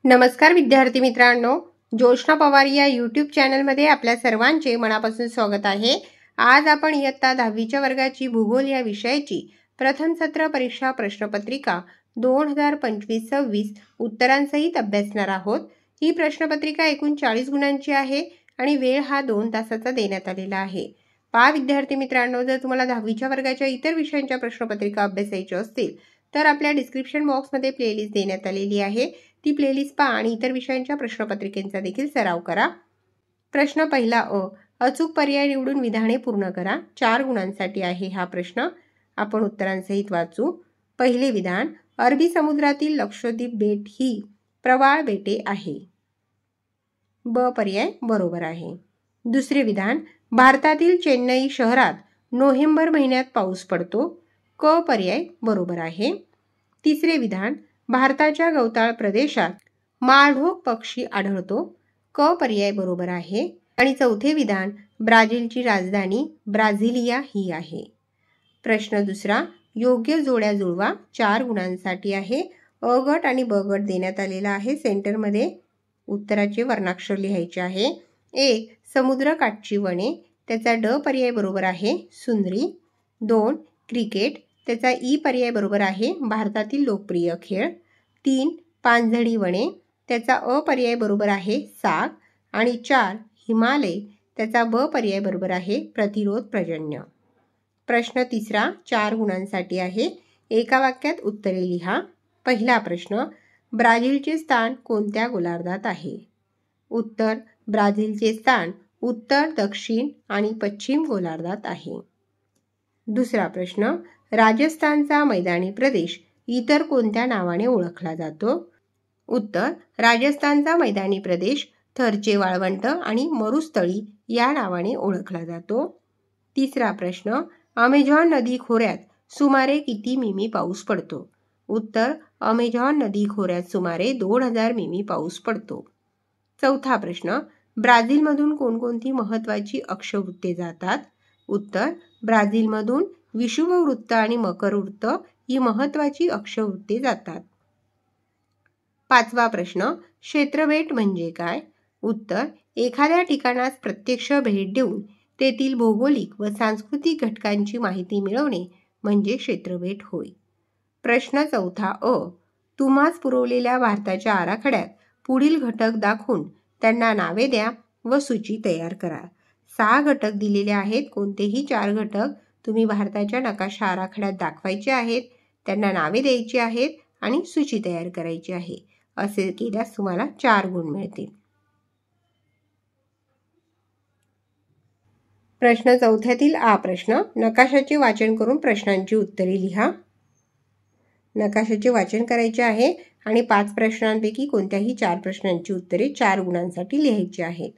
नमस्कार विद्यार्थी मित्रांनो, जोशना पवार या यूट्यूब चॅनलमध्ये आपल्या सर्वांचे मनापासून स्वागत आहे। आज आपण इयत्ता 10वीच्या वर्गाची भूगोल या विषयाची प्रथम सत्र परीक्षा प्रश्नपत्रिका 2025-26 उत्तरांसहित अभ्यासणार आहोत। ही प्रश्नपत्रिका एकूण 40 गुणांची आहे आणि वेळ हा 2 तासाचा देण्यात आलेला आहे। पहा विद्यार्थी मित्रांनो, जर तुम्हाला 10वीच्या वर्गाच्या इतर विषयांच्या प्रश्नपत्रिका अभ्यासायच्या असतील तर आपल्या डिस्क्रिप्शन बॉक्समध्ये प्लेलिस्ट देण्यात आलेली आहे। ती प्लेलिस्ट पहा आणि इतर विषयांच्या प्रश्नपत्रिकेचा देखील सराव करा। प्रश्न पहिला अचूक पर्याय निवडून विधाने पूर्ण करा। 4 गुणांसाठी आहे हा प्रश्न। आपण उत्तरांसहित वाचू। पहिले विधान, अरबी समुद्रातील लक्षद्वीप बेट ही प्रवाळ बेटे आहे। ब पर्याय बरोबर आहे। दुसरे विधान, भारतातील चेन्नई शहरात नोव्हेंबर महिन्यात पाऊस पडतो। क पर्याय बरोबर आहे। तिसरे विधान, भारताच्या गवताळ प्रदेशात माळढोक पक्षी आढळतो। क पर्याय बरोबर आहे। आणि चौथे विधान, ब्राझीलची राजधानी ब्राझिलिया ही आहे। प्रश्न दुसरा, योग्य जोड्या जुळवा। 4 गुणांसाठी आहे। अ गट आणि ब गट देण्यात आलेला आहे। सेंटरमध्ये उत्तराचे वर्णाक्षर लिहायचे आहे। 1. समुद्रकाठची वने, त्याचा ड पर्याय बरोबर आहे, सुंदरी। 2. क्रिकेट, त्याचा ई पर्याय बरोबर आहे, भारतातील लोकप्रिय खेळ। 3. पानझडी वने, त्याचा अ पर्याय बरोबर आहे, साग। आणि 4. हिमालय, त्याचा ब पर्याय बरोबर आहे, प्रतिरोध पर्जन्य। प्रश्न तिसरा 4 गुणांसाठी आहे। एका वाक्यात उत्तरे लिहा। पहिला प्रश्न, ब्राझीलचे स्थान कोणत्या गोलार्धात आहे? उत्तर, ब्राझीलचे स्थान उत्तर, दक्षिण आणि पश्चिम गोलार्धात आहे। दुसरा प्रश्न, राजस्थानचा मैदानी प्रदेश इतर कोणत्या नावाने ओळखला जातो? उत्तर, राजस्थानचा मैदानी प्रदेश थरचे वाळवंट आणि मरुस्थळी या नावाने ओळखला जातो। तिसरा प्रश्न, अमेझॉन नदी खोऱ्यात सुमारे किती मिमी पाऊस पडतो? उत्तर, अमेझॉन नदी खोऱ्यात सुमारे 2000 मिमी पाऊस पडतो। चौथा प्रश्न, ब्राझीलमधून कोणकोणती महत्त्वाची अक्षवृत्ते जातात? उत्तर, ब्राझीलमधून विषुववृत्त आणि मकरवृत्त ही महत्त्वाची अक्षवृत्ते जातात। पाचवा प्रश्न, क्षेत्रबेट म्हणजे काय? उत्तर, एखाद्या ठिकाणास प्रत्यक्ष भेट देऊन तेथील भौगोलिक व सांस्कृतिक घटकांची माहिती मिळवणे म्हणजे क्षेत्रबेट होय। प्रश्न चौथा तुम्हास पुरवलेल्या भारताच्या आराखड्यात पुढील घटक दाखवून त्यांना नावे द्या व सूची तयार करा। 6 घटक दिलेले आहेत। कोणतेही 4 घटक तुम्ही भारताच्या नकाशा आराखड्यात दाखवायचे आहेत, त्यांना नावे द्यायची आहेत आणि सूची तयार करायची आहे। असे केल्यास तुम्हाला 4 गुण मिळतील। प्रश्न चौथ्यातील आ प्रश्न, नकाशाचे वाचन करून प्रश्नांची उत्तरे लिहा। नकाशाचे वाचन करायचे आहे आणि 5 प्रश्नांपैकी कोणत्याही 4 प्रश्नांची उत्तरे 4 गुणांसाठी लिहायची आहेत।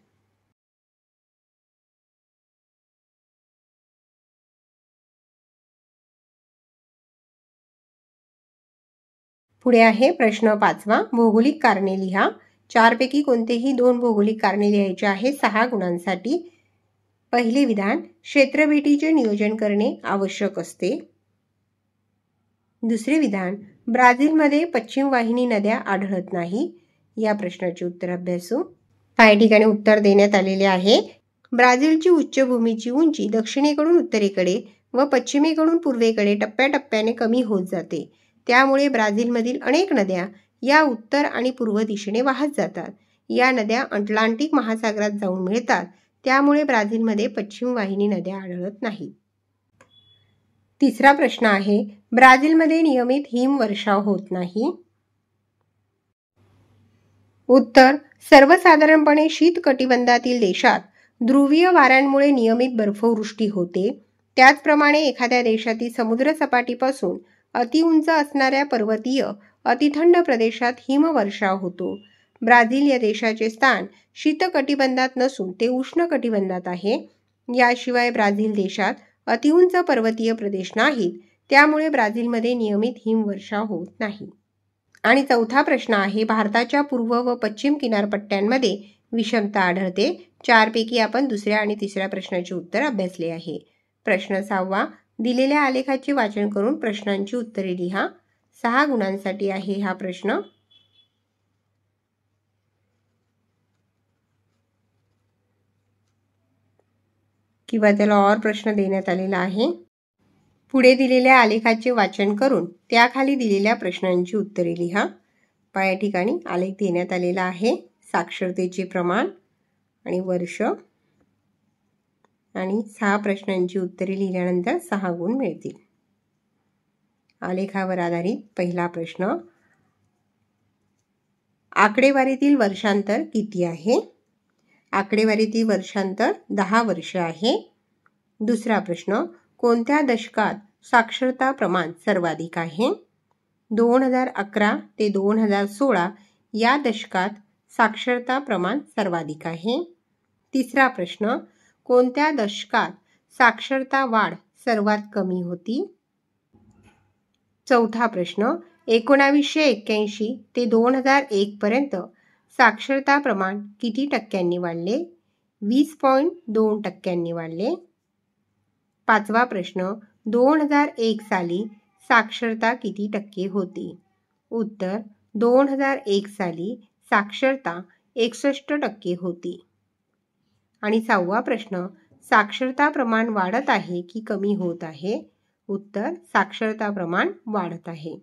पुढे आहे प्रश्न 5वा, भौगोलिक कारणे लिहा। 4 पैकी कोणतेही 2 भौगोलिक कारणे लिहायचे आहे 6 गुणांसाठी। पहिले विधान, क्षेत्रबेटीचे नियोजन करणे आवश्यक असते। दुसरे विधान, ब्राझीलमध्ये पश्चिम वाहिनी नद्या आढळत नाही। या प्रश्नाचे उत्तर अभ्यासू। काही ठिकाणी उत्तर देण्यात आलेले आहे। ब्राझीलची उच्चभूमीची उंची दक्षिणेकडून उत्तरेकडे व पश्चिमेकडून पूर्वेकडे टप्प्याटप्प्याने कमी होत जाते। त्यामुळे ब्राझीलमधील अनेक नद्या या उत्तर आणि पूर्व दिशेने वाहत जातात। या नद्या अटलांटिक महासागरात जाऊन मिळतात। त्यामुळे ब्राझीलमध्ये पश्चिम वाहिनी नद्या आढळत नाहीत। तिसरा प्रश्न आहे, ब्राझीलमध्ये नियमित हिमवर्षाव होत नाही। उत्तर, सर्वसाधारणपणे शीत कटिबंधातील देशात ध्रुवीय वाऱ्यांमुळे नियमित बर्फवृष्टी होते। त्याचप्रमाणे एखाद्या देशातील समुद्र सपाटीपासून अतिउंच असणाऱ्या पर्वतीय अतिथंड प्रदेशात हिमवर्षाव होतो। ब्राझील या देशाचे स्थान शीत कटिबंधात नसून ते उष्ण कटिबंधात आहे। याशिवाय ब्राझील देशात अतिउंच पर्वतीय प्रदेश नाहीत। त्यामुळे ब्राझीलमध्ये नियमित हिमवर्षाव होत नाही। आणि चौथा प्रश्न आहे, भारताच्या पूर्व व पश्चिम किनारपट्ट्यांमध्ये विषमता आढळते। 4 पैकी आपण दुसऱ्या आणि तिसऱ्या प्रश्नाचे उत्तर अभ्यासले आहे। प्रश्न 6वा, दिलेल्या आलेखाचे वाचन करून प्रश्नांची उत्तरे लिहा। 6 गुणांसाठी आहे हा प्रश्न। किंवा त्याला और प्रश्न देण्यात आलेला आहे। पुढे दिलेल्या आलेखाचे वाचन करून त्याखाली दिलेल्या प्रश्नांची उत्तरे लिहा। या ठिकाणी आलेख देण्यात आलेला आहे। साक्षरतेचे प्रमाण आणि वर्ष आणि 6 प्रश्नांची उत्तरे लिहिल्यानंतर 6 गुण मिळतील। आलेखावर आधारित पहिला प्रश्न, आकडेवारीतील वर्षांतर किती आहे? आकडेवारीतील वर्षांतर 10 वर्ष आहे। दुसरा प्रश्न, कोणत्या दशकात साक्षरता प्रमाण सर्वाधिक आहे? 2011 ते 2016 या दशकात साक्षरता प्रमाण सर्वाधिक आहे। तिसरा प्रश्न, कोणत्या दशकात साक्षरता वाढ सर्वात कमी होती? चौथा प्रश्न, 1981 ते 2001 पर्यंत साक्षरता प्रमाण किती टक्क्यांनी वाढले? 20.2% वाढले। पाचवा प्रश्न, 2001 साली साक्षरता किती टक्के होती? उत्तर, 2001 साली साक्षरता 61% होती। आणि 6वा प्रश्न, साक्षरता प्रमाण वाढत आहे की कमी होत आहे? उत्तर, साक्षरता प्रमाण वाढत आहे।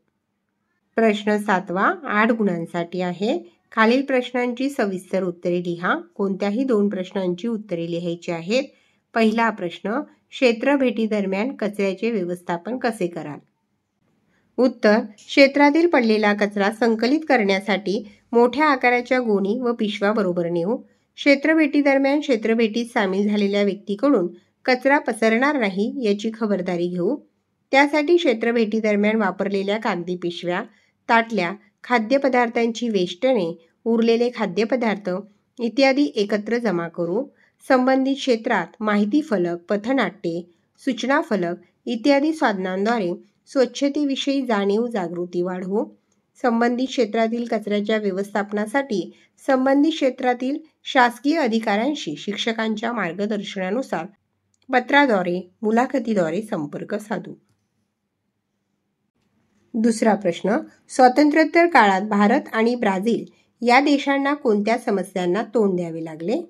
प्रश्न 7वा 8 गुणांसाठी आहे। खालील प्रश्नांची सविस्तर उत्तरे लिहा। कोणत्याही 2 प्रश्नांची उत्तरे लिहायची आहेत। पहिला प्रश्न, क्षेत्र भेटी दरम्यान कचऱ्याचे व्यवस्थापन कसे कराल? उत्तर, क्षेत्रातील पडलेला कचरा संकलित करण्यासाठी मोठ्या आकाराच्या गोणी व पिशव्या बरोबर नेऊ। क्षेत्रभेटी दरम्यान क्षेत्रभेटीत सामील झालेल्या व्यक्तीकडून कचरा पसरणार नाही याची खबरदारी घेऊ। त्यासाठी क्षेत्रभेटी दरम्यान वापरलेल्या कागदी पिशव्या, ताटल्या, खाद्यपदार्थांची वेष्टने, उरलेले खाद्यपदार्थ इत्यादी एकत्र जमा करू। संबंधित क्षेत्रात माहिती फलक, पथनाट्ये, सूचना फलक इत्यादी साधनांद्वारे स्वच्छतेविषयी जाणीव जागृती वाढवू। संबंधित क्षेत्रातील कचऱ्याच्या व्यवस्थापनासाठी संबंधित क्षेत्रातील शासकीय अधिकाऱ्यांशी शिक्षकांच्या मार्गदर्शनानुसार पत्राद्वारे, मुलाखतीद्वारे संपर्क साधू। दुसरा प्रश्न, स्वातंत्र्योत्तर काळात भारत आणि ब्राझील या देशांना कोणत्या समस्यांना तोंड द्यावे लागले?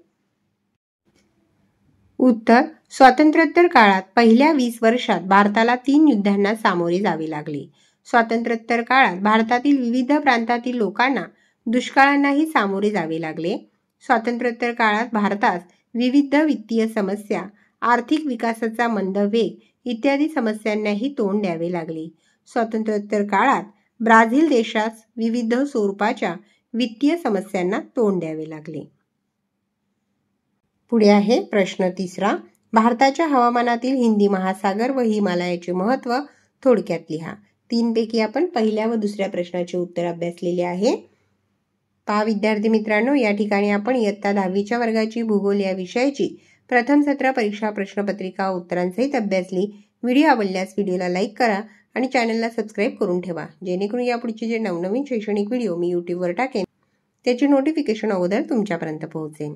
उत्तर, स्वातंत्र्योत्तर काळात पहिल्या 20 वर्षात भारताला 3 युद्धांना सामोरे जावे लागले। स्वातंत्र्योत्तर काळात भारतातील विविध प्रांतातील लोकांना दुष्काळांनाही सामोरे जावे लागले। स्वातंत्र्योत्तर काळात भारतात विविध वित्तीय समस्या, आर्थिक विकासाचा मंद वेग इत्यादी समस्यांनाही तोंड द्यावे लागले। स्वातंत्र्योत्तर काळात ब्राझील देशास विविध स्वरूपाच्या वित्तीय समस्यांना तोंड द्यावे लागले। पुढे आहे प्रश्न 3, भारताच्या हवामानातील हिंदी महासागर व हिमालयाचे महत्त्व थोडक्यात लिहा। 3 पैकी आपण पहिल्या व दुसऱ्या प्रश्नाचे उत्तर अभ्यासलेले आहे। पहा विद्यार्थी मित्रांनो, या ठिकाणी आपण इयत्ता 10वीच्या वर्गाची भूगोल या विषयाची प्रथम सत्र परीक्षा प्रश्नपत्रिका उत्तरांसहित अभ्यासली। व्हिडिओ आवडल्यास व्हिडिओला लाईक करा आणि चॅनलला सबस्क्राईब करून ठेवा, जेणेकरून यापुढचे जे नवनवीन शैक्षणिक व्हिडिओ मी यूट्यूबवर टाकेन त्याची नोटिफिकेशन अगोदर तुमच्यापर्यंत पोहोचेल।